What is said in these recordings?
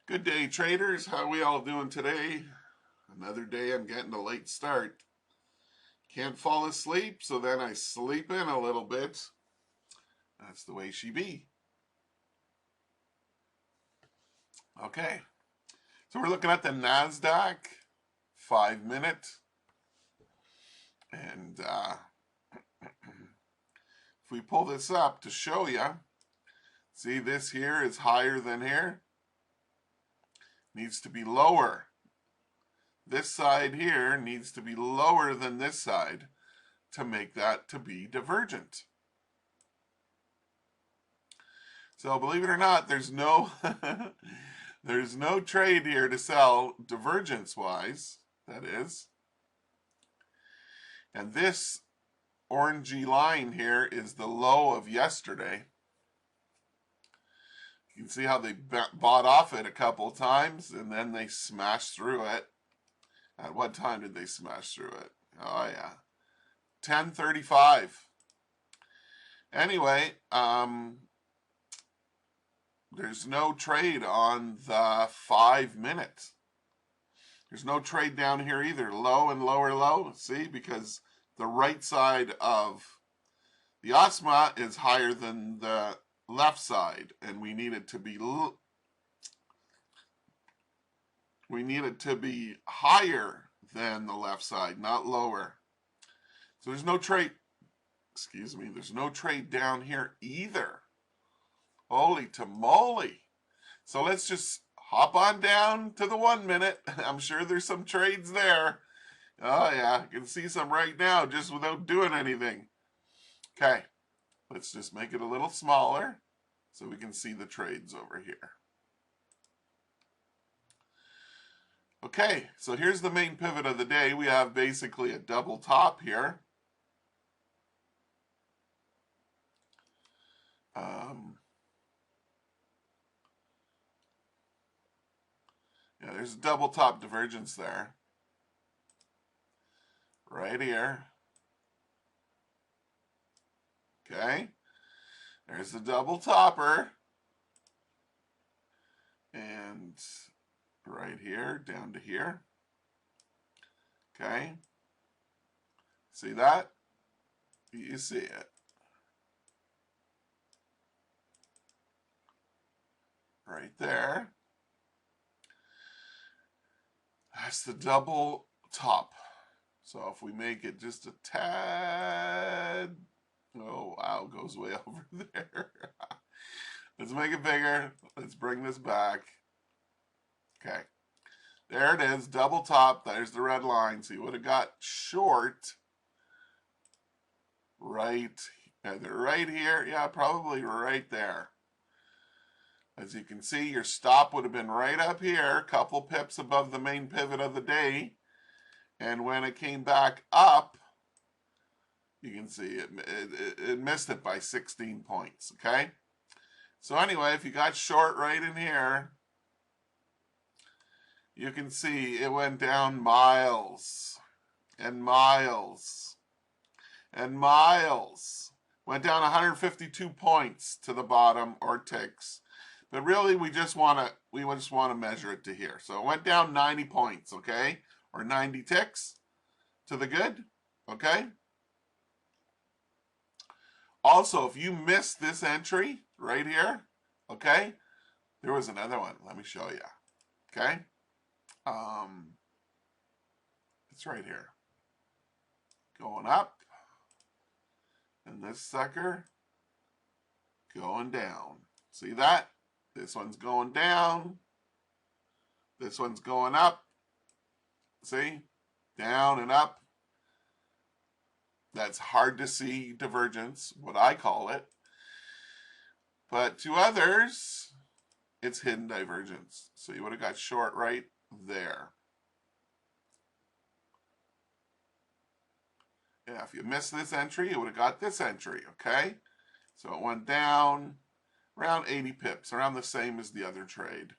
Good day, traders. How are we all doing today? Another day I'm getting a late start. Can't fall asleep, so then I sleep in a little bit. That's the way she be. Okay, so we're looking at the NASDAQ 5-minute. And if we pull this up to show you, see this here is higher than here. Needs to be lower. This side here needs to be lower than this side to make that to be divergent. So believe it or not, there's no there's no trade here to sell divergence wise, that is. And this orangey line here is the low of yesterday. You can see how they bought off it a couple times and then they smashed through it. At what time did they smash through it? Oh yeah, 10:35. Anyway, there's no trade on the 5-minute. There's no trade down here either. Low and lower low. See, because the right side of the OSMA is higher than the left side, and we need it to be higher than the left side, not lower. So there's no trade. Excuse me. There's no trade down here either. Holy tamale. So let's just hop on down to the 1-minute. I'm sure there's some trades there. Oh yeah, I can see some right now just without doing anything. Okay, let's just make it a little smaller so we can see the trades over here. Okay, so here's the main pivot of the day. We have basically a double top here. Yeah, there's a double top divergence there. Right here. Okay. There's the double topper. And right here, down to here. Okay. See that? You see it. Right there. That's the double top. So if we make it just a tad, oh wow, goes way over there. Let's make it bigger. Let's bring this back. Okay, there it is, double top. There's the red line. So you would have got short right, either right here, yeah, probably right there. As you can see, your stop would have been right up here, a couple pips above the main pivot of the day. And when it came back up, you can see it missed it by 16 points, okay? So anyway, if you got short right in here, you can see it went down miles and miles and miles. Went down 152 points to the bottom, or ticks. But really, we just want to measure it to here. So it went down 90 points, okay? Or 90 ticks to the good, okay? Also, if you missed this entry right here, okay, there was another one. Let me show you, okay? It's right here. Going up, and this sucker going down. See that? This one's going down. This one's going up. See? Down and up. That's hard to see divergence, what I call it. But to others, it's hidden divergence. So you would have got short right there. Yeah, if you missed this entry, you would have got this entry, okay? So it went down around 80 pips, around the same as the other trade.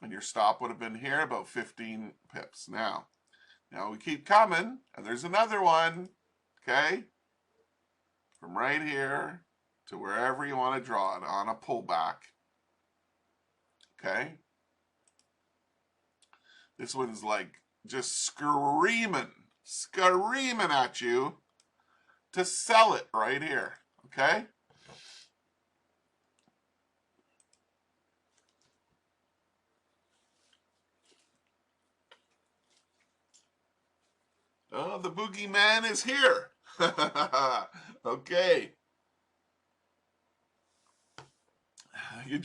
And your stop would have been here, about 15 pips. Now we keep coming, and there's another one, okay? From right here to wherever you want to draw it on a pullback, okay? This one's like just screaming at you to sell it right here, okay? Oh, the boogeyman is here. Okay. I could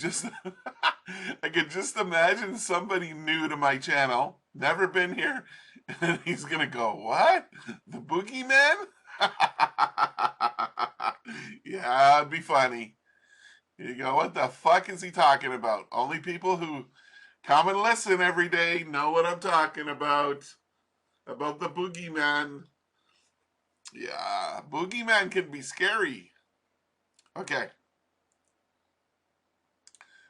just imagine somebody new to my channel, never been here, and he's gonna go, "What? The boogeyman?" Yeah, it'd be funny. You go, "What the fuck is he talking about?" Only people who come and listen every day know what I'm talking about. About the boogeyman. Yeah, boogeyman can be scary. Okay.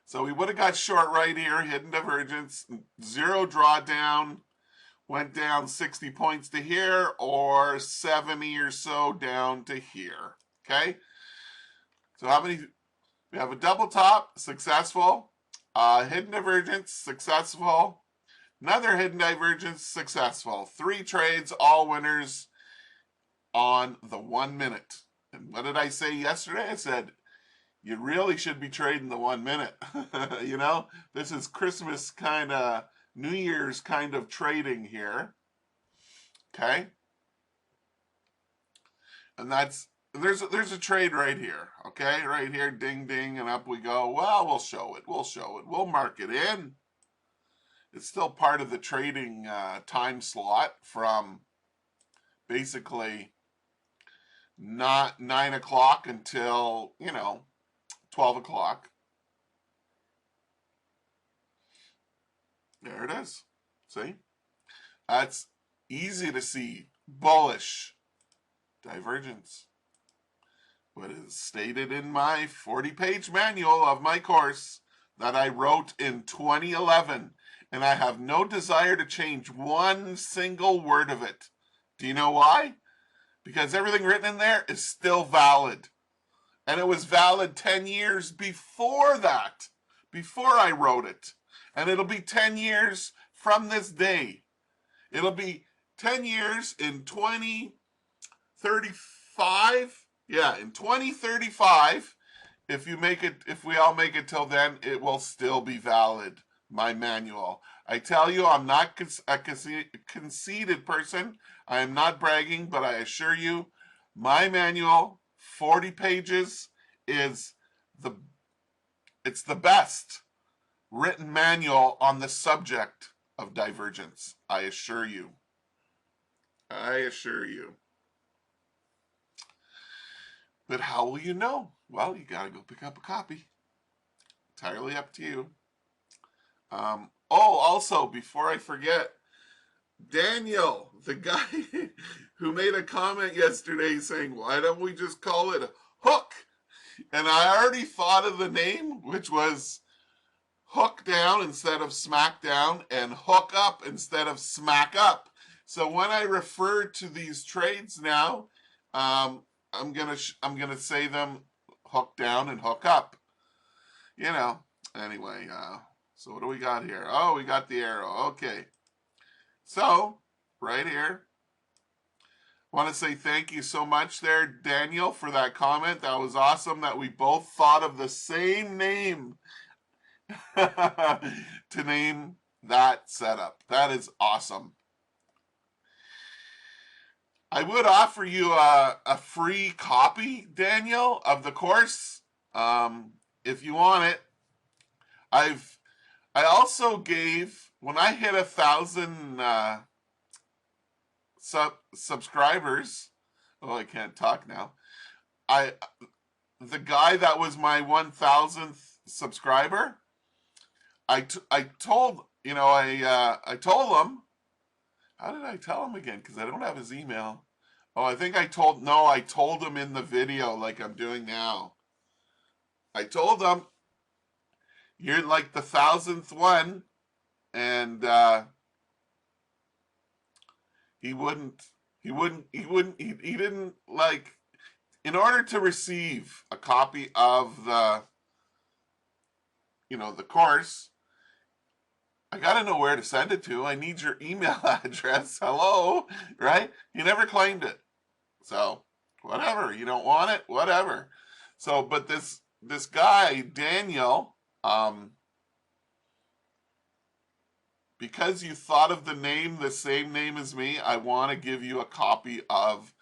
So we would have got short right here, hidden divergence, zero drawdown, went down 60 points to here, or 70 or so down to here. Okay? So how many? We have a double top, successful. Hidden divergence, successful. Another hidden divergence, successful. 3 trades, all winners on the 1 minute. And what did I say yesterday? I said, you really should be trading the 1 minute. You know, this is Christmas kind of, New Year's kind of trading here. Okay. And there's a trade right here. Okay. Right here, ding, ding, and up we go. Well, we'll show it. We'll mark it in. It's still part of the trading time slot from basically not 9 o'clock until, 12 o'clock. There it is. See? That's easy to see. Bullish divergence. What is stated in my 40-page manual of my course that I wrote in 2011, and I have no desire to change one single word of it. Do you know why? Because everything written in there is still valid. And it was valid 10 years before that, before I wrote it. And it'll be 10 years from this day. It'll be 10 years in 2035. Yeah, in 2035, if we all make it till then, it will still be valid, my manual. I tell you, I'm not a conceited person. I am not bragging, but I assure you, my manual, 40 pages, it's the best written manual on the subject of divergence. I assure you. I assure you. But how will you know? Well, you gotta go pick up a copy. Entirely up to you. Also, before I forget, Daniel, the guy who made a comment yesterday saying, why don't we just call it Hook? And I already thought of the name, which was Hook Down instead of Smack Down, and Hook Up instead of Smack Up. So when I refer to these trades now, I'm gonna say them hook down and hook up. Anyway, so what do we got here? Oh, we got the arrow. Okay. So, right here, I want to say thank you so much there, Daniel, for that comment. That was awesome that we both thought of the same name to name that setup. That is awesome. I would offer you a free copy, Daniel, of the course, if you want it. I also gave, when I hit 1,000 subscribers. Oh, I can't talk now. The guy that was my 1,000th subscriber, I told I told him. How did I tell him again? Because I don't have his email. Oh, I think I told him in the video like I'm doing now. I told him, you're like the 1,000th one, and he didn't like, in order to receive a copy of the course, I got to know where to send it to. I need your email address. Hello, right? You never claimed it. So, whatever. You don't want it, whatever. So, but this guy, Daniel, because you thought of the name the same name as me, I want to give you a copy of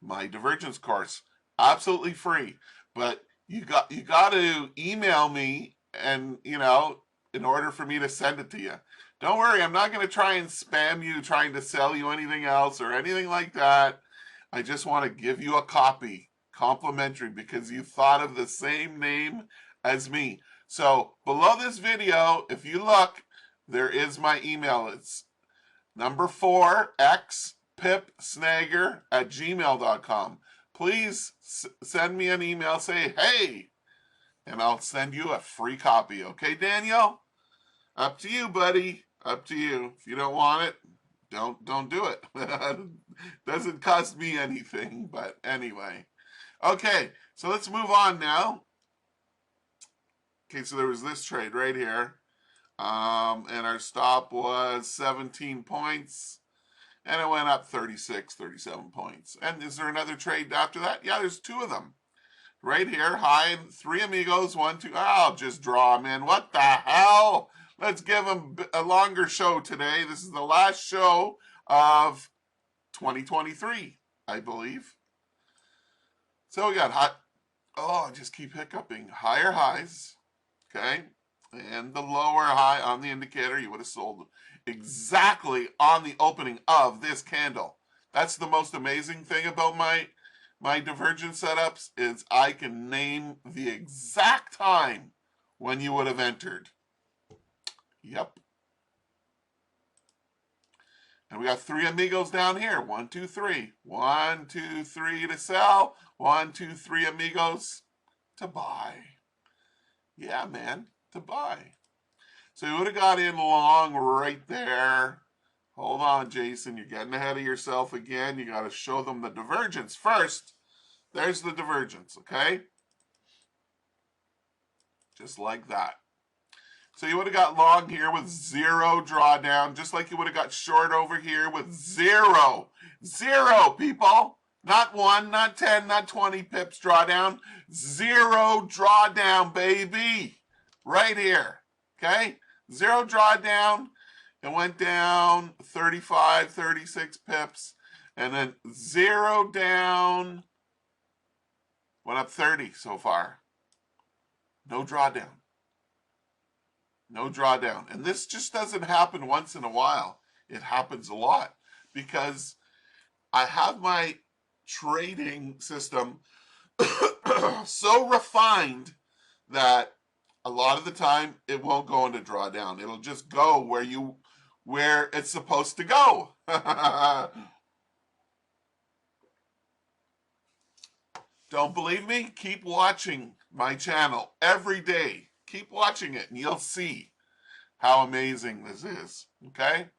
my divergence course. Absolutely free. But you got to email me, and in order for me to send it to you. Don't worry, I'm not going to try and spam you trying to sell you anything else or anything like that. I just want to give you a copy complimentary because you thought of the same name as me. So below this video, if you look, there is my email. It's number 4 xpipsnagger@gmail.com. Please send me an email, say hey, and I'll send you a free copy. Okay, Daniel? Up to you, buddy. Up to you. If you don't want it, don't do it. Doesn't cost me anything, but anyway. Okay, so let's move on now. Okay, so there was this trade right here. And our stop was 17 points. And it went up 36, 37 points. And is there another trade after that? Yeah, there's 2 of them. Right here, high, 3 amigos, 1, 2. I'll just draw them in. What the hell? Let's give them a longer show today. This is the last show of 2023, I believe. So we got high. Oh, I just keep hiccuping. Higher highs, okay? And the lower high on the indicator, you would have sold exactly on the opening of this candle. That's the most amazing thing about my divergence setups is I can name the exact time when you would have entered. Yep. And we got 3 amigos down here. 1, 2, 3. 1, 2, 3 to sell. 1, 2, 3 amigos to buy. Yeah, man, to buy. So you would have got in long right there. Hold on, Jason. You're getting ahead of yourself again. You got to show them the divergence first. There's the divergence, okay? Just like that. So you would have got long here with 0 drawdown, just like you would have got short over here with 0. 0, people. Not 1, not 10, not 20 pips drawdown. 0 drawdown, baby. Right here, okay? 0 drawdown. It went down 35, 36 pips. And then 0 down. Went up 30 so far. No drawdown. No drawdown. And this just doesn't happen once in a while. It happens a lot because I have my trading system so refined that a lot of the time it won't go into drawdown. It'll just go where it's supposed to go. Don't believe me? Keep watching my channel every day. Keep watching it and you'll see how amazing this is. Okay?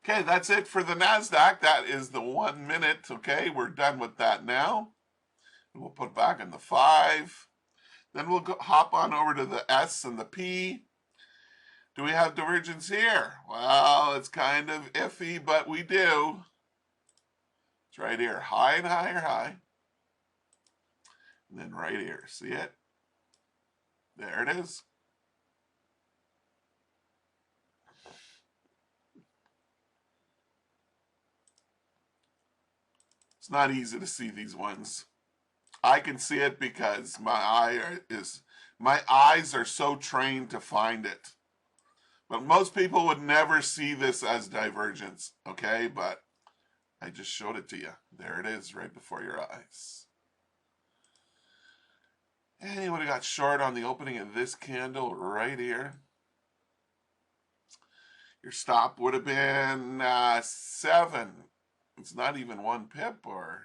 Okay, that's it for the NASDAQ. That is the 1 minute. Okay, we're done with that now. We'll put back in the 5. Then we'll hop on over to the S and the P. Do we have divergence here? Well, it's kind of iffy, but we do. It's right here. High and higher high. And then right here. See it? There it is. It's not easy to see these ones. I can see it because my eyes are so trained to find it. But most people would never see this as divergence, okay? But I just showed it to you. There it is, right before your eyes. And you would have got short on the opening of this candle right here. Your stop would have been 7. It's not even 1 pip, or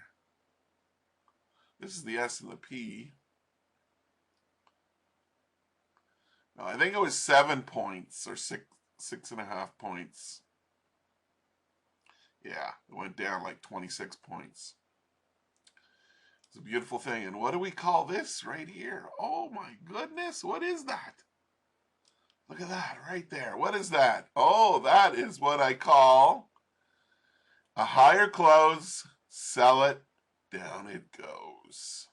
this is the S and the P. No, I think it was 7 points or 6.5 points. Yeah, it went down like 26 points. It's a beautiful thing. And what do we call this right here? Oh my goodness, what is that? Look at that right there. What is that? Oh, that is what I call a higher close, sell it, down it goes.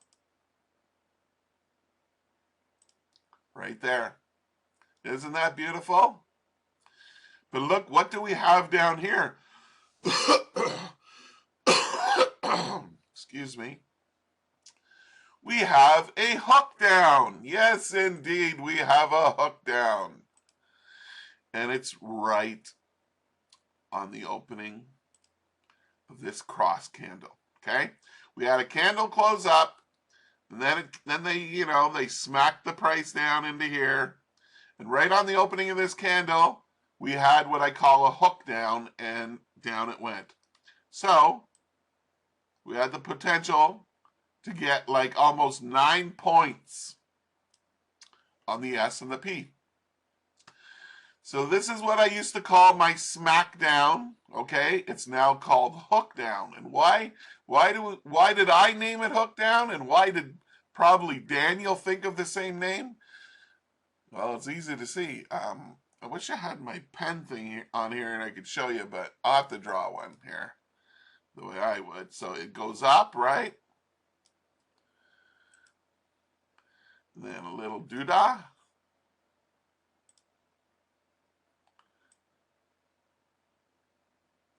Right there. Isn't that beautiful? But look, what do we have down here? Excuse me. We have a hook down. Yes, indeed, we have a hook down. And it's right on the opening of this cross candle. Okay? We had a candle close up, and then they smacked the price down into here. And right on the opening of this candle, we had what I call a hook down, and down it went. So we had the potential to get like almost 9 points on the S and the P. So this is what I used to call my smackdown. Okay, it's now called hook down. And why did I name it hook down? And why did probably Daniel think of the same name? Well, it's easy to see. I wish I had my pen thing on here and I could show you, but I'll have to draw one here the way I would. So it goes up, right? And then a little doodah.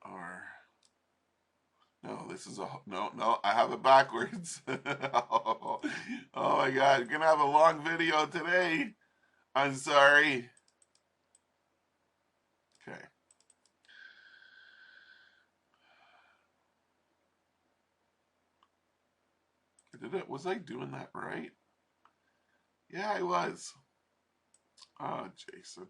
Or, no, this is no, I have it backwards. Oh my God, you're gonna have a long video today. I'm sorry. Okay. Was I doing that right? Yeah, I was. Oh, Jason.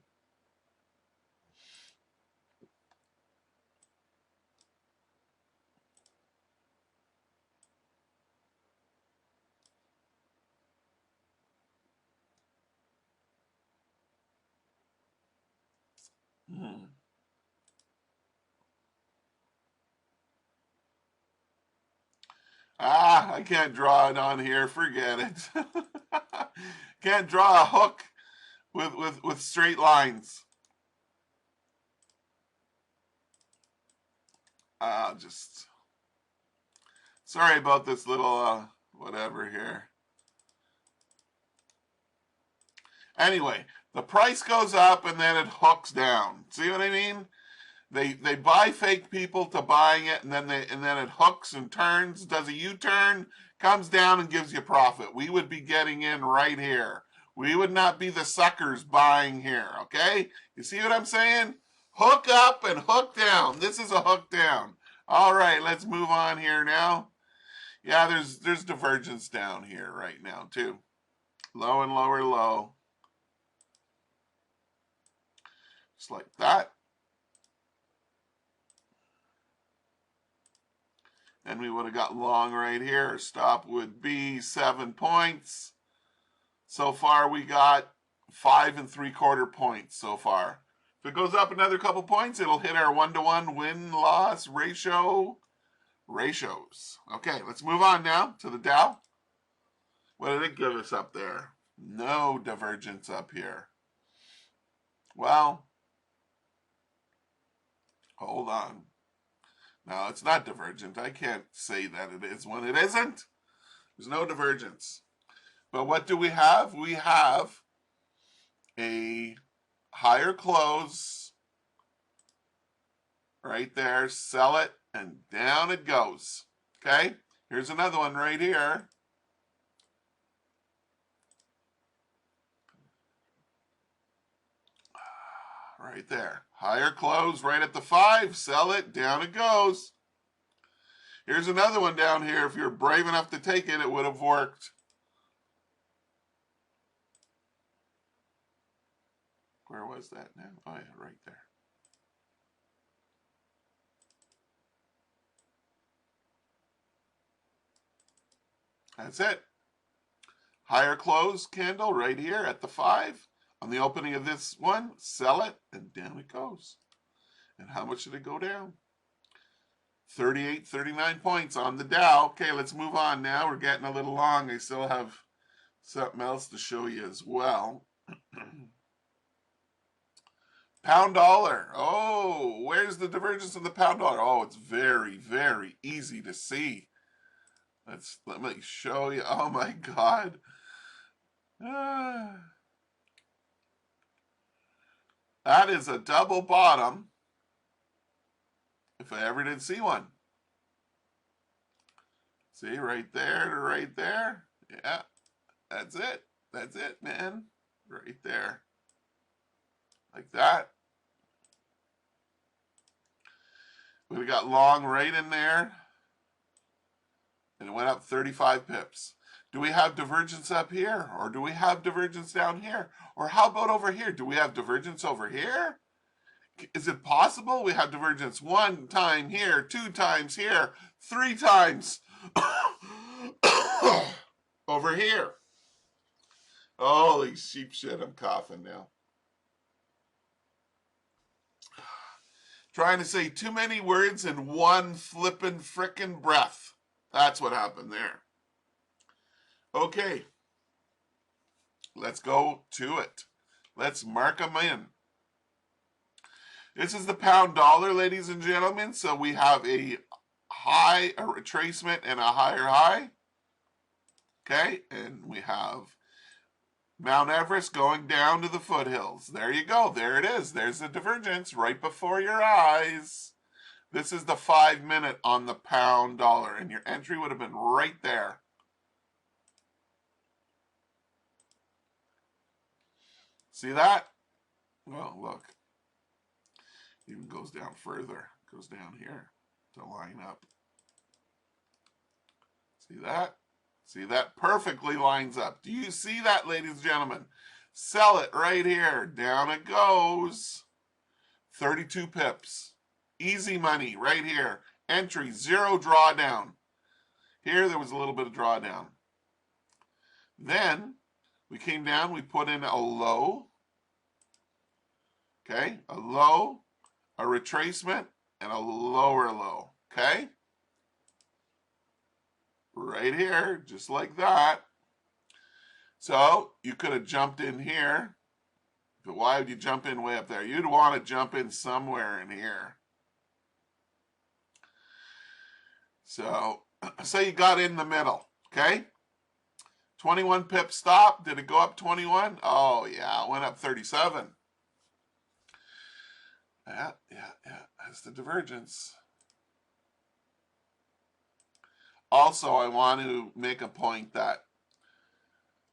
I can't draw it on here. Forget it. Can't draw a hook with straight lines. Just sorry about this little whatever here. Anyway, the price goes up and then it hooks down. See what I mean? They buy fake people to buying it, and then it hooks and turns, does a U-turn, comes down and gives you profit. We would be getting in right here. We would not be the suckers buying here, okay? You see what I'm saying? Hook up and hook down. This is a hook down. All right, let's move on here now. Yeah, there's divergence down here right now too. Low and lower low. Just like that. And we would have got long right here. Our stop would be 7 points. So far we got 5 3/4 points so far. If it goes up another couple points, it'll hit our 1-to-1 win-loss ratios. Okay, let's move on now to the Dow. What did it give us up there? No divergence up here. Well, hold on. No, it's not divergent. I can't say that it is when it isn't. There's no divergence. But what do we have? We have a higher close right there. Sell it, and down it goes. Okay? Here's another one right here. Right there. Higher close right at the 5. Sell it, down it goes. Here's another one down here. If you're brave enough to take it, it would have worked. Where was that now? Oh, yeah, right there. That's it. Higher close candle right here at the 5. On the opening of this one, sell it, and down it goes. And how much did it go down? 38, 39 points on the Dow. Okay, let's move on now. We're getting a little long. I still have something else to show you as well. Pound dollar. Oh, where's the divergence of the pound dollar? Oh, it's very, very easy to see. Let me show you. Oh my God. That is a double bottom, if I ever did see one. See, right there to right there. Yeah, that's it. That's it, man. Right there. Like that. We got long right in there. And it went up 35 pips. Do we have divergence up here? Or do we have divergence down here? Or how about over here? Do we have divergence over here? Is it possible we have divergence 1 time here, 2 times here, 3 times over here? Holy sheep shit, I'm coughing now. Trying to say too many words in one flippin' frickin' breath. That's what happened there. Okay. Let's go to it. Let's mark them in. This is the pound dollar, ladies and gentlemen. So we have a high, a retracement, and a higher high. Okay, and we have Mount Everest going down to the foothills. There you go. There it is. There's the divergence right before your eyes. This is the 5-minute on the pound dollar, and your entry would have been right there. See that? Well, look. Even goes down further. Goes down here to line up. See that? See that perfectly lines up. Do you see that, ladies and gentlemen? Sell it right here. Down it goes. 32 pips. Easy money right here. Entry, 0 drawdown. Here there was a little bit of drawdown. Then we came down, we put in a low. Okay, a low, a retracement, and a lower low. Okay? Right here, just like that. So you could have jumped in here. But why would you jump in way up there? You'd want to jump in somewhere in here. So say you got in the middle, okay? 21 pip stop. Did it go up 21? Oh, yeah, it went up 37. Yeah. That's the divergence. Also, I want to make a point that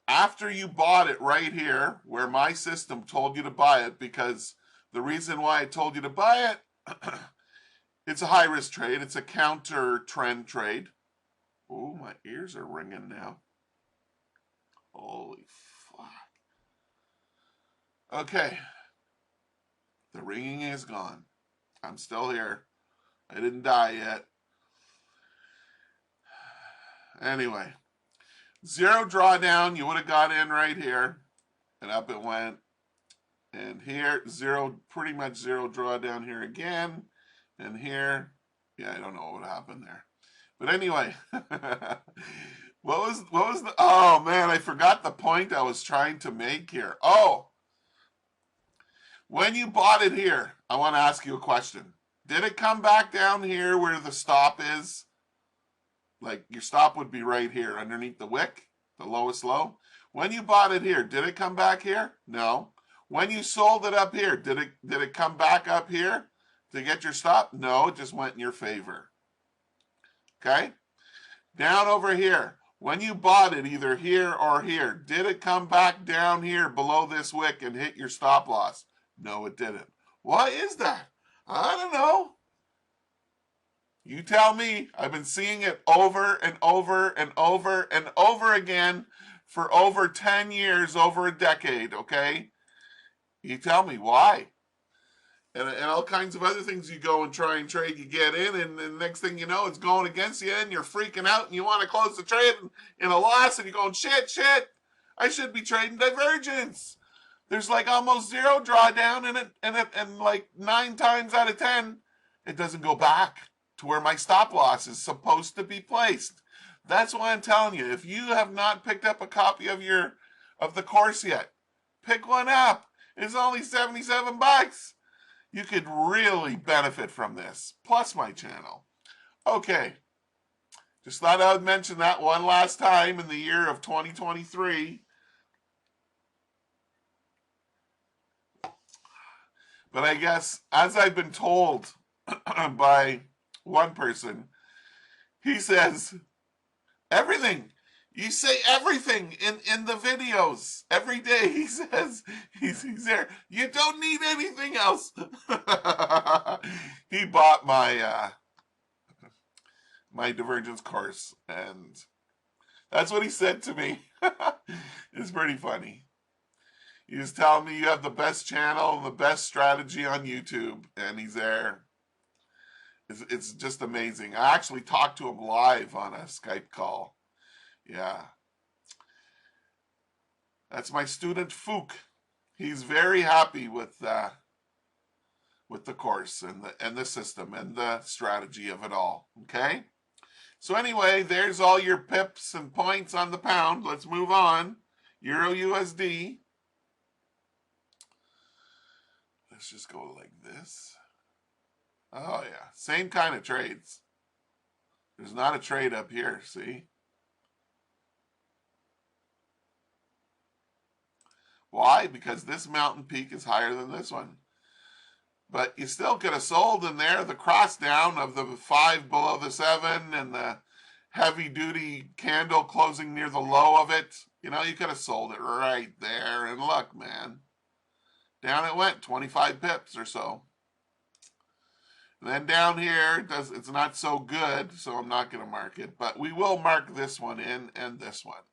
after you bought it right here, where my system told you to buy it, because the reason why I told you to buy it, it's a high-risk trade. It's a counter-trend trade. Oh, my ears are ringing now. Holy fuck. Okay. The ringing is gone. I'm still here. I didn't die yet. Anyway. 0 drawdown. You would have got in right here. And up it went. And here, 0, pretty much 0 drawdown here again. And here, yeah, I don't know what happened there. But anyway, what was the, oh man, I forgot the point I was trying to make here. Oh, when you bought it here, I want to ask you a question. Did it come back down here where the stop is? Like your stop would be right here underneath the wick, the lowest low. When you bought it here, did it come back here? No. When you sold it up here, did it come back up here to get your stop? No, it just went in your favor. Okay? Down over here, when you bought it either here or here, did it come back down here below this wick and hit your stop loss? No, it didn't. Why is that? I don't know. You tell me. I've been seeing it over and over and over and over again for over 10 years, over a decade, okay? You tell me why. And all kinds of other things you go and try and trade, you get in, and the next thing you know, it's going against you, and you're freaking out, and you want to close the trade in a loss, and you're going, shit, I should be trading divergence. There's like almost 0 drawdown in it, and like 9 times out of 10, it doesn't go back to where my stop loss is supposed to be placed. That's why I'm telling you, if you have not picked up a copy of the course yet, pick one up. It's only $77. You could really benefit from this, plus my channel. Okay, just thought I would mention that one last time in the year of 2023. But I guess, as I've been told by one person, he says, everything. You say everything in the videos every day. He says he's there. You don't need anything else. He bought my divergence course, and that's what he said to me. It's pretty funny. He was telling me you have the best channel and the best strategy on YouTube, and he's there. It's just amazing. I actually talked to him live on a Skype call. Yeah. That's my student Fook. He's very happy with the course and the system and the strategy of it all. Okay? So anyway, there's all your pips and points on the pound. Let's move on. Euro USD. Let's just go like this. Oh yeah, same kind of trades. There's not a trade up here, see? Why? Because this mountain peak is higher than this one. But you still could have sold in there the cross down of the 5 below the 7 and the heavy duty candle closing near the low of it. You know, you could have sold it right there. And look, man, down it went 25 pips or so. And then down here, it's not so good, so I'm not going to mark it. But we will mark this one in and this one.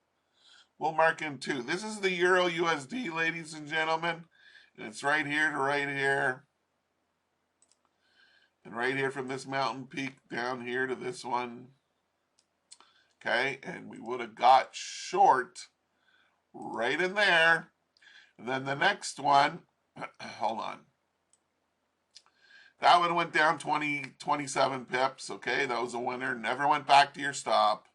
We'll mark in two. This is the Euro USD, ladies and gentlemen. And it's right here to right here. And right here from this mountain peak down here to this one. Okay, and we would have got short right in there. And then the next one, hold on. That one went down 27 pips. Okay, that was a winner. Never went back to your stop.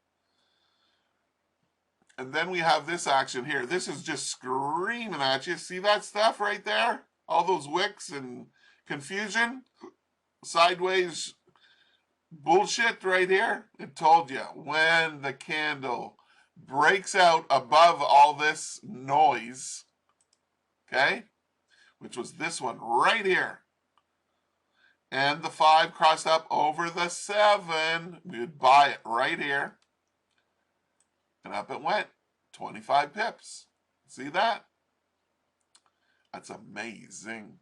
And then we have this action here. This is just screaming at you. See that stuff right there? All those wicks and confusion? Sideways bullshit right here. It told you when the candle breaks out above all this noise, okay, which was this one right here, and the 5 crossed up over the 7, we would buy it right here, and up it went 25 pips. See that? That's amazing.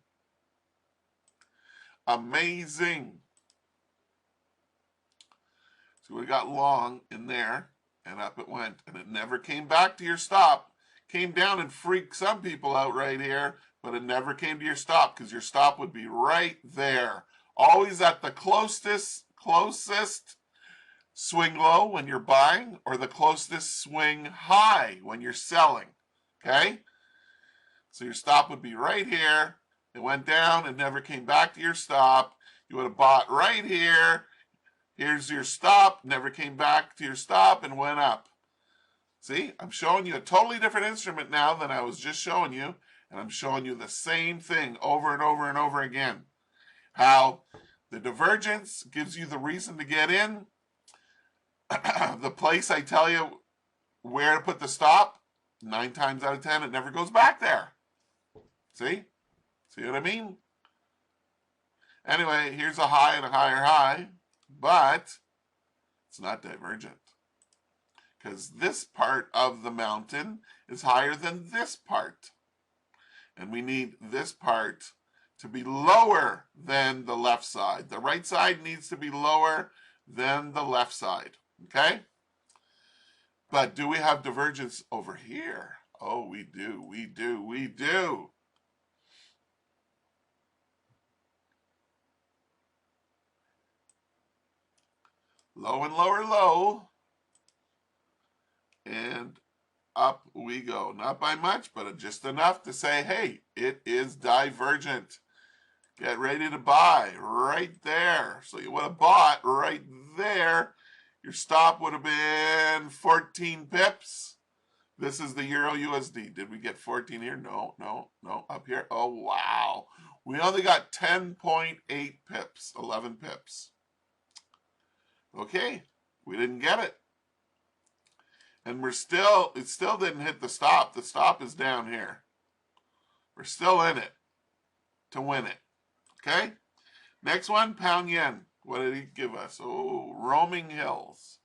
Amazing. So we got long in there, and up it went, and it never came back to your stop. Came down and freaked some people out right here, but it never came to your stop, because your stop would be right there. Always at the closest swing low when you're buying, or the closest swing high when you're selling. Okay? So your stop would be right here. It went down and never came back to your stop. You would have bought right here. Here's your stop. Never came back to your stop and went up. See, I'm showing you a totally different instrument now than I was just showing you. And I'm showing you the same thing over and over and over again. How the divergence gives you the reason to get in. The place I tell you where to put the stop, 9 times out of 10, it never goes back there. See? See what I mean? Anyway, here's a high and a higher high, but it's not divergent. Because this part of the mountain is higher than this part. And we need this part to be lower than the left side. The right side needs to be lower than the left side. Okay? But do we have divergence over here? Oh, we do, we do, we do. Low and lower low. And up we go. Not by much, but just enough to say, hey, it is divergent. Get ready to buy right there. So you would have bought right there. Your stop would have been 14 pips. This is the Euro USD. Did we get 14 here? No, no, no. Up here. Oh, wow. We only got 10.8 pips, 11 pips. Okay, we didn't get it. And it still didn't hit the stop. The stop is down here. We're still in it to win it. Okay? Next one, pound yen. What did he give us? Oh, roaming hills.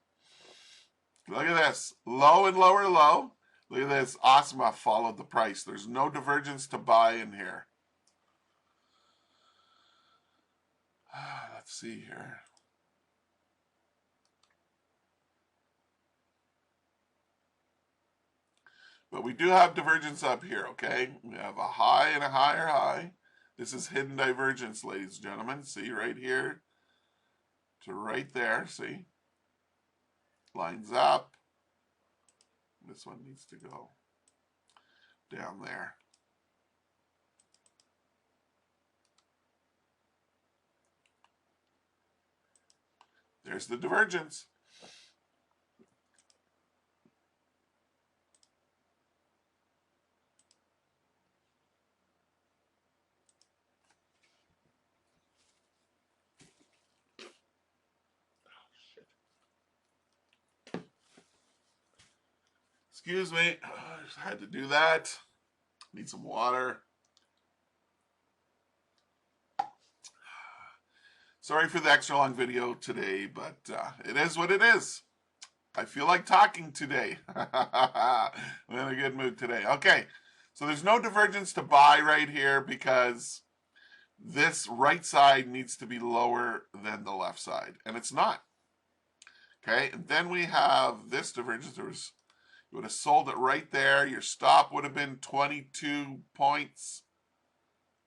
Look at this. Low and lower low. Look at this. Asma followed the price. There's no divergence to buy in here. Let's see here. But we do have divergence up here, okay? We have a high and a higher high. This is hidden divergence, ladies and gentlemen. See right here to right there, see? Lines up. This one needs to go down there. There's the divergence. Excuse me, I just had to do that. Need some water. Sorry for the extra long video today, but it is what it is. I feel like talking today. I'm in a good mood today. Okay, so there's no divergence to buy right here because this right side needs to be lower than the left side, and it's not. Okay, and then we have this divergence. You would have sold it right there. Your stop would have been 22 points.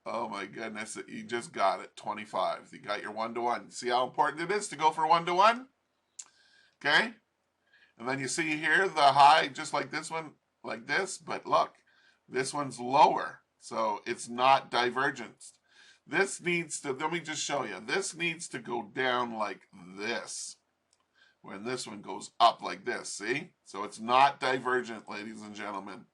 Oh my goodness, you just got it, 25. You got your 1-to-1. See how important it is to go for 1-to-1? Okay? And then you see here the high, just like this one, like this, but look, this one's lower, so it's not divergence. This needs to, let me just show you, this needs to go down like this. When this one goes up like this, see? So it's not divergent, ladies and gentlemen.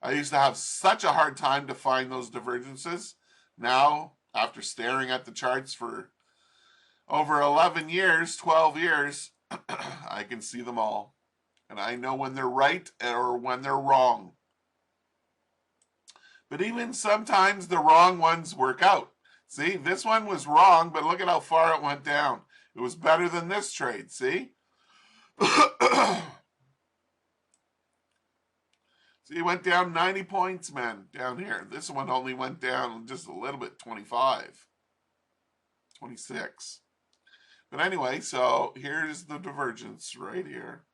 I used to have such a hard time to find those divergences. Now, after staring at the charts for over 11 years, 12 years, I can see them all. And I know when they're right or when they're wrong. But even sometimes the wrong ones work out. See, this one was wrong, but look at how far it went down. It was better than this trade, see? See, it went down 90 points, man, down here. This one only went down just a little bit, 25, 26. But anyway, so here's the divergence right here.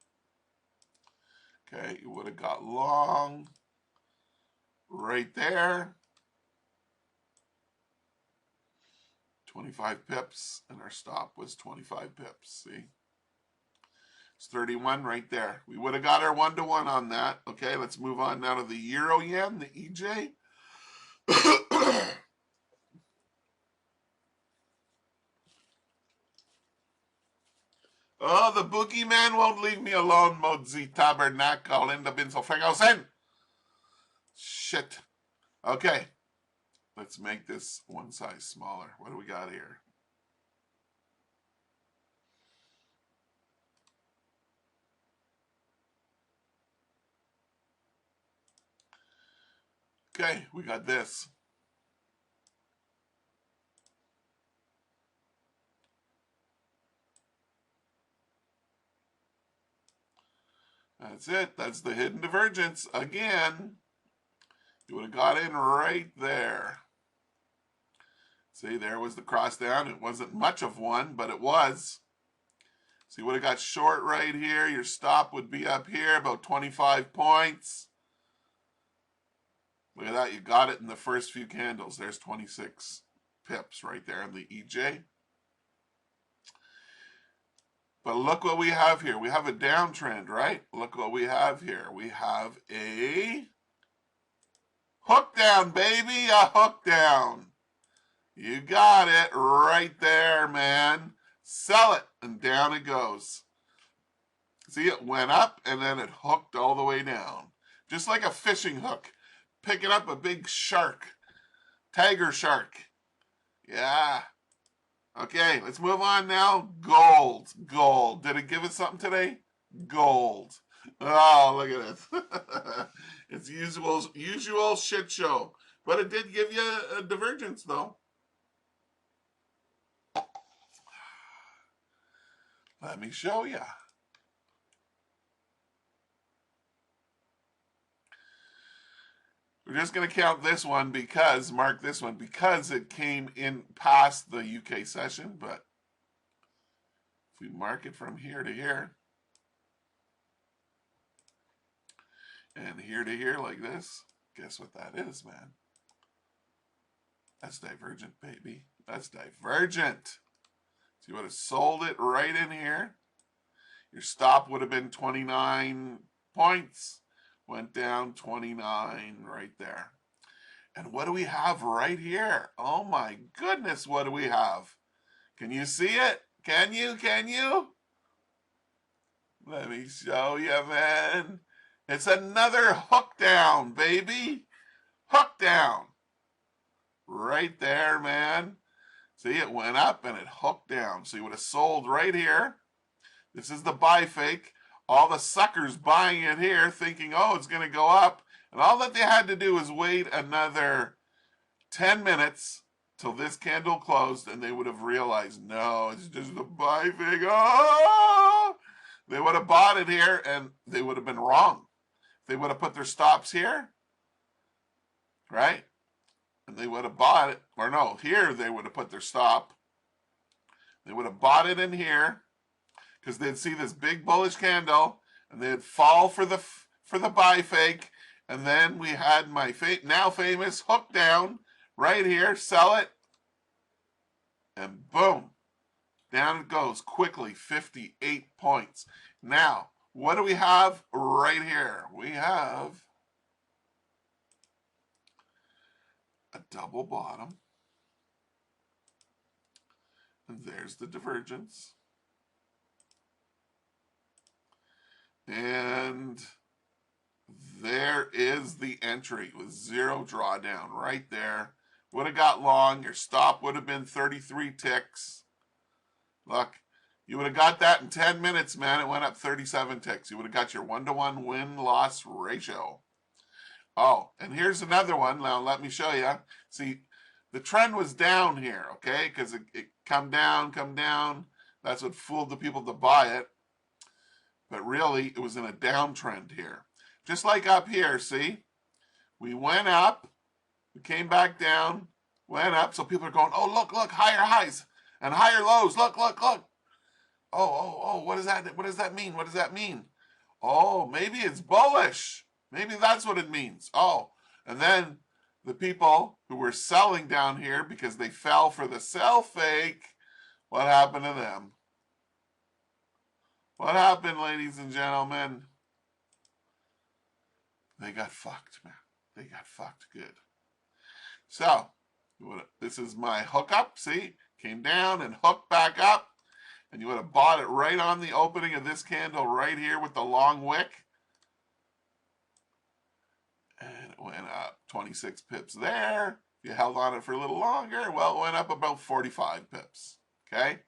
Okay, you would have got long right there. 25 pips, and our stop was 25 pips, see? It's 31 right there. We would have got our 1-to-1 on that. Okay, let's move on now to the Euro Yen, the EJ. Oh, the boogeyman won't leave me alone, Modzi Tabernacle in the Binselfenghausen. Shit. Okay. Let's make this one size smaller. What do we got here? Okay, we got this. That's it. That's the hidden divergence. Again, you would have got in right there. See, there was the cross down. It wasn't much of one, but it was. So you would have got short right here. Your stop would be up here, about 25 points. Look at that. You got it in the first few candles. There's 26 pips right there in the EJ. But look what we have here. We have a downtrend, right? Look what we have here. We have a hook down, baby. A hook down. You got it right there, man. Sell it, and down it goes. See, it went up, and then it hooked all the way down. Just like a fishing hook. Picking up a big shark. Tiger shark. Yeah. Okay, let's move on now. Gold. Gold. Did it give us something today? Gold. Oh, look at it. It's usual shit show. But it did give you a divergence, though. Let me show you. We're just going to count this one because, mark this one, because it came in past the UK session. But if we mark it from here to here, and here to here like this, guess what that is, man? That's divergent, baby. That's divergent. So you would have sold it right in here. Your stop would have been 29 points. Went down 29 right there. And what do we have right here? Oh my goodness, what do we have? Can you see it? Can you? Can you? Let me show you, man. It's another hook down, baby. Hook down. Right there, man. See, it went up and it hooked down. So you would have sold right here. This is the buy fake. All the suckers buying it here thinking, oh, it's going to go up. And all that they had to do was wait another 10 minutes till this candle closed and they would have realized, no, it's just a buy fake. Oh! They would have bought it here and they would have been wrong. They would have put their stops here, right? And they would have bought it, or no, here they would have put their stop. They would have bought it in here because they'd see this big bullish candle and they'd fall for the buy fake. And then we had my now famous hook down right here, sell it, and boom, down it goes quickly, 58 points. Now, what do we have right here? We have a double bottom, and there's the divergence, and there is the entry with zero drawdown right there. Would have got long. Your stop would have been 33 ticks. Look, you would have got that in 10 minutes, man. It went up 37 ticks. You would have got your 1-to-1 win-loss ratio. Oh, and here's another one. Now, let me show you. See, the trend was down here, okay? Because it come down, come down. That's what fooled the people to buy it. But really, it was in a downtrend here. Just like up here, see? We went up. We came back down. Went up. So people are going, oh, look, look, higher highs and higher lows. Look, look, look. Oh, what does that? What does that mean? What does that mean? Oh, maybe it's bullish. Maybe that's what it means. Oh, and then the people who were selling down here because they fell for the sell fake, what happened to them? What happened, ladies and gentlemen? They got fucked, man. They got fucked good. So, this is my hookup. See? Came down and hooked back up. And you would have bought it right on the opening of this candle right here with the long wick. And it went up 26 pips there. If you held on it for a little longer, well, it went up about 45 pips. Okay?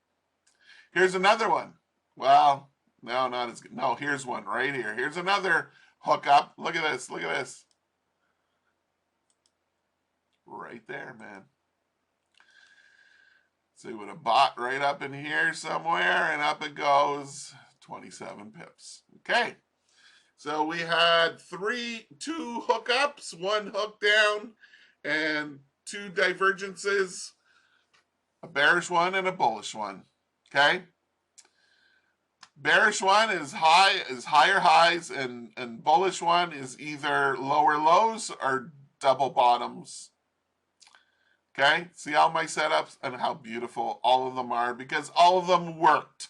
Here's another one. Well, no, not as good. No, here's one right here. Here's another hookup. Look at this. Look at this. Right there, man. So you would have bought right up in here somewhere, and up it goes, 27 pips. Okay. So we had two hookups, one hook down, and two divergences, a bearish one and a bullish one. Okay. Bearish one is higher highs, and bullish one is either lower lows or double bottoms. Okay, see all my setups and how beautiful all of them are because all of them worked.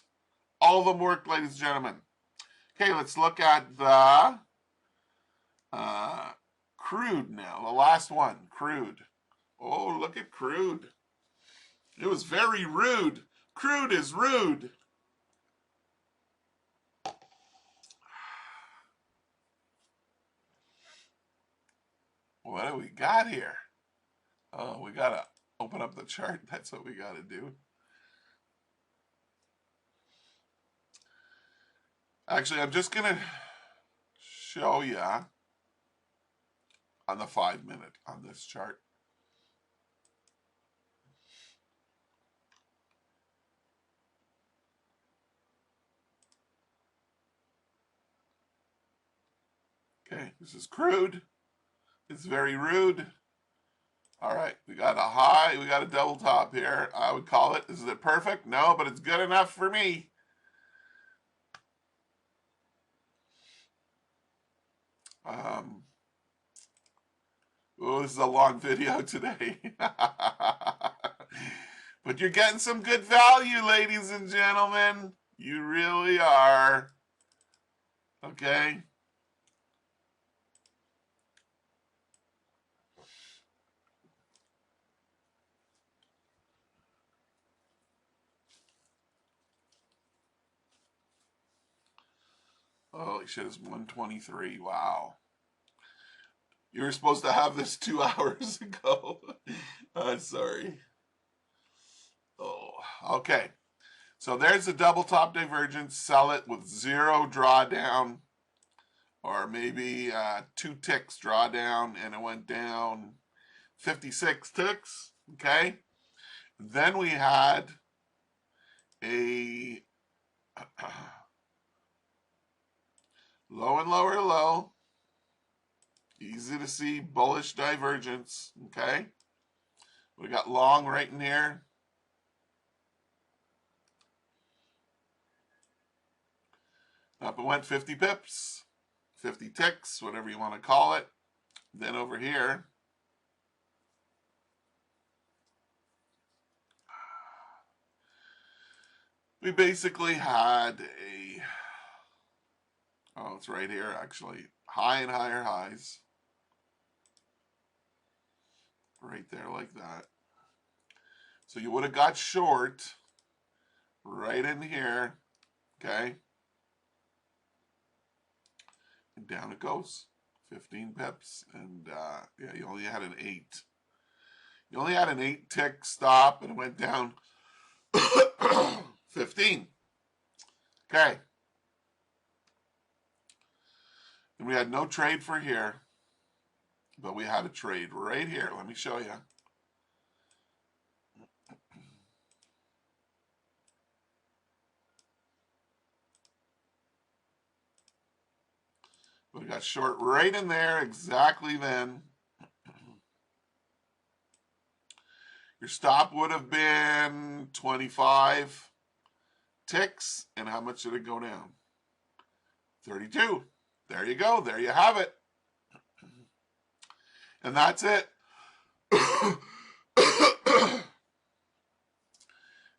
All of them worked, ladies and gentlemen. Okay, let's look at the crude now. The last one, crude. Oh, look at crude. It was very rude. Crude is rude. What do we got here? Oh, we gotta open up the chart. That's what we gotta do. Actually, I'm just gonna show you on the 5-minute on this chart. Okay, this is crude. It's very rude. All right, we got a high, we got a double top here. I would call it, is it perfect? No, but it's good enough for me. Oh, this is a long video today. But you're getting some good value, ladies and gentlemen. You really are. Okay? Holy shit, it's 123. Wow. You were supposed to have this 2 hours ago. Sorry. Oh, okay. So there's the double top divergence. Sell it with 0 drawdown, or maybe 2 ticks drawdown, and it went down 56 ticks. Okay. Then we had a low and lower low. Easy to see bullish divergence. Okay. We got long right in here. Up it went 50 pips, 50 ticks, whatever you want to call it. Then over here, we basically had a, oh, it's right here actually, high and higher highs. Right there like that. So you would have got short right in here, okay? And down it goes, 15 pips, and yeah, you only had an 8. You only had an 8 tick stop, and it went down 15. Okay. And we had no trade for here, but we had a trade right here. Let me show you. We got short right in there exactly then. Your stop would have been 25 ticks. And how much did it go down? 32. There you go. There you have it. And that's it.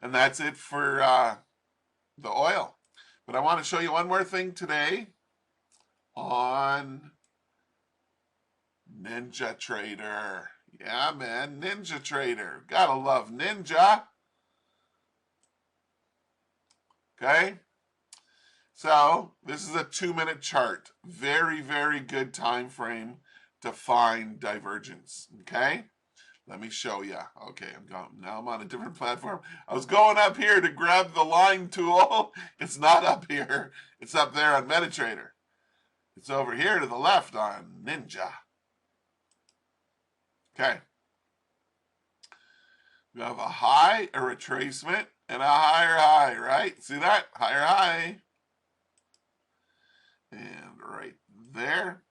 And that's it for the oil. But I want to show you one more thing today on Ninja Trader. Yeah, man, Ninja Trader. Gotta love Ninja. Okay? So, this is a 2-minute chart. Very, very good time frame to find divergence. Okay? Let me show you. Okay, now I'm on a different platform. I was going up here to grab the line tool. It's not up here. It's up there on MetaTrader. It's over here to the left on Ninja. Okay. We have a high, a retracement, and a higher high, right? See that? Higher high. And right there.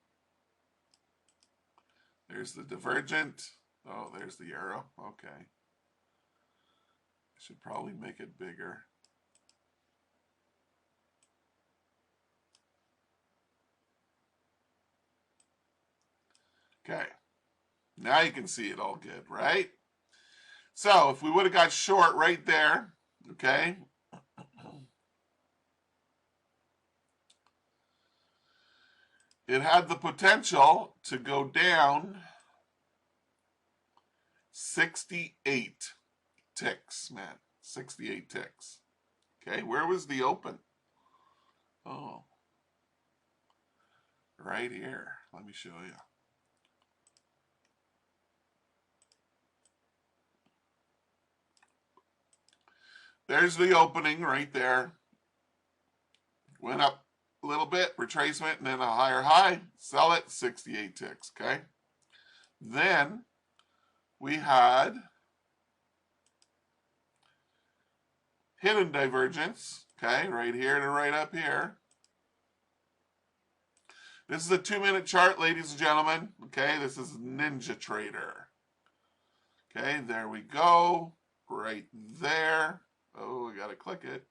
There's the divergent. Oh, there's the arrow. Okay. I should probably make it bigger. Okay. Now you can see it all good, right? So if we would have got short right there, okay, it had the potential to go down 68 ticks, man. 68 ticks. Okay, where was the open? Oh, right here. Let me show you. There's the opening right there. Went up a little bit, retracement, and then a higher high. Sell it, 68 ticks, okay? Then we had hidden divergence, okay, right here to right up here. This is a 2-minute chart, ladies and gentlemen. Okay, this is Ninja Trader. Okay, there we go. Right there. Oh, we got to click it.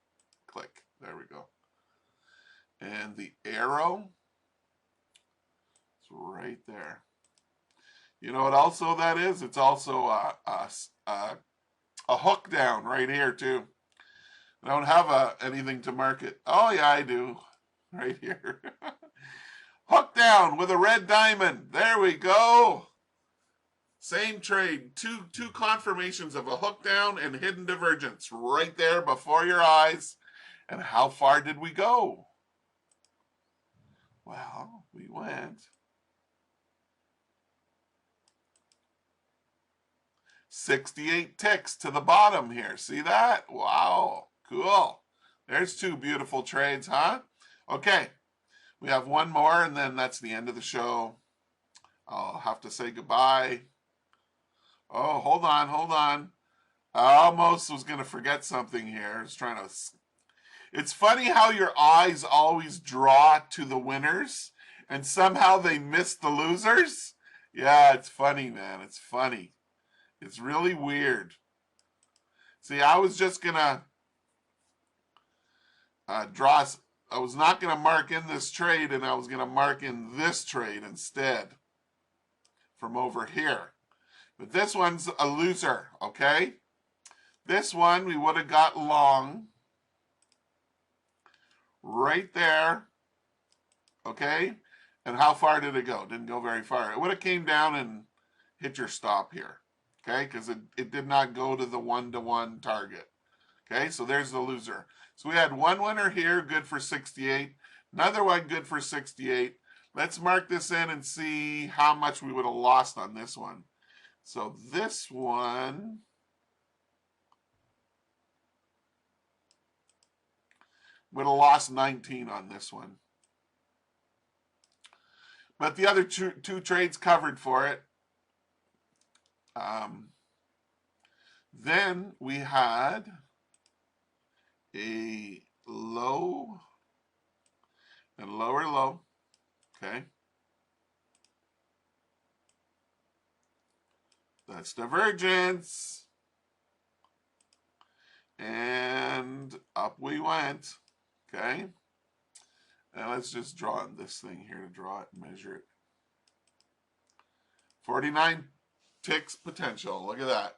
Click. There we go. And the arrow is right there. You know what also that is? It's also a hook down right here too. I don't have anything to mark it. Oh yeah, I do. Right here. Hook down with a red diamond. There we go. Same trade. Two confirmations of a hook down and hidden divergence right there before your eyes. And how far did we go? Well, we went 68 ticks to the bottom here. See that? Wow. Cool. There's two beautiful trades, huh? Okay. We have one more, and then that's the end of the show. I'll have to say goodbye. Oh, hold on, hold on. I almost was going to forget something here. I was trying to... It's funny how your eyes always draw to the winners, and somehow they miss the losers. Yeah, it's funny, man. It's funny. It's really weird. See, I was just going to draw... I was not going to mark in this trade, and I was going to mark in this trade instead from over here. But this one's a loser, okay? This one we would have got long right there, okay? And how far did it go? Didn't go very far. It would have came down and hit your stop here, okay? Because it did not go to the 1-to-1 target, okay? So there's the loser. So we had one winner here, good for 68. Another one, good for 68. Let's mark this in and see how much we would have lost on this one. So this one would have lost 19 on this one. But the other two trades covered for it. Then we had a low and lower low, okay? That's divergence. And up we went, okay? And let's just draw on this thing here to draw it and measure it. 49 ticks potential, look at that.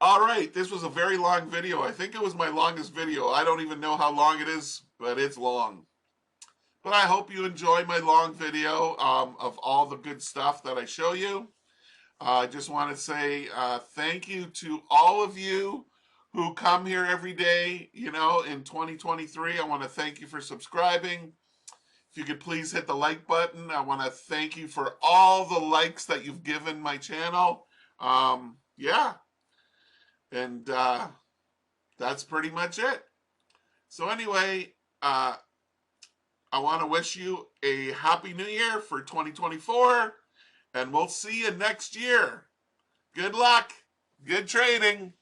All right, this was a very long video. I think it was my longest video. I don't even know how long it is, but it's long. But I hope you enjoy my long video of all the good stuff that I show you. I just want to say thank you to all of you who come here every day, you know, in 2023. I want to thank you for subscribing. If you could please hit the like button. I want to thank you for all the likes that you've given my channel. Yeah. And that's pretty much it. So anyway, I want to wish you a happy new year for 2024, and we'll see you next year. Good luck. Good trading.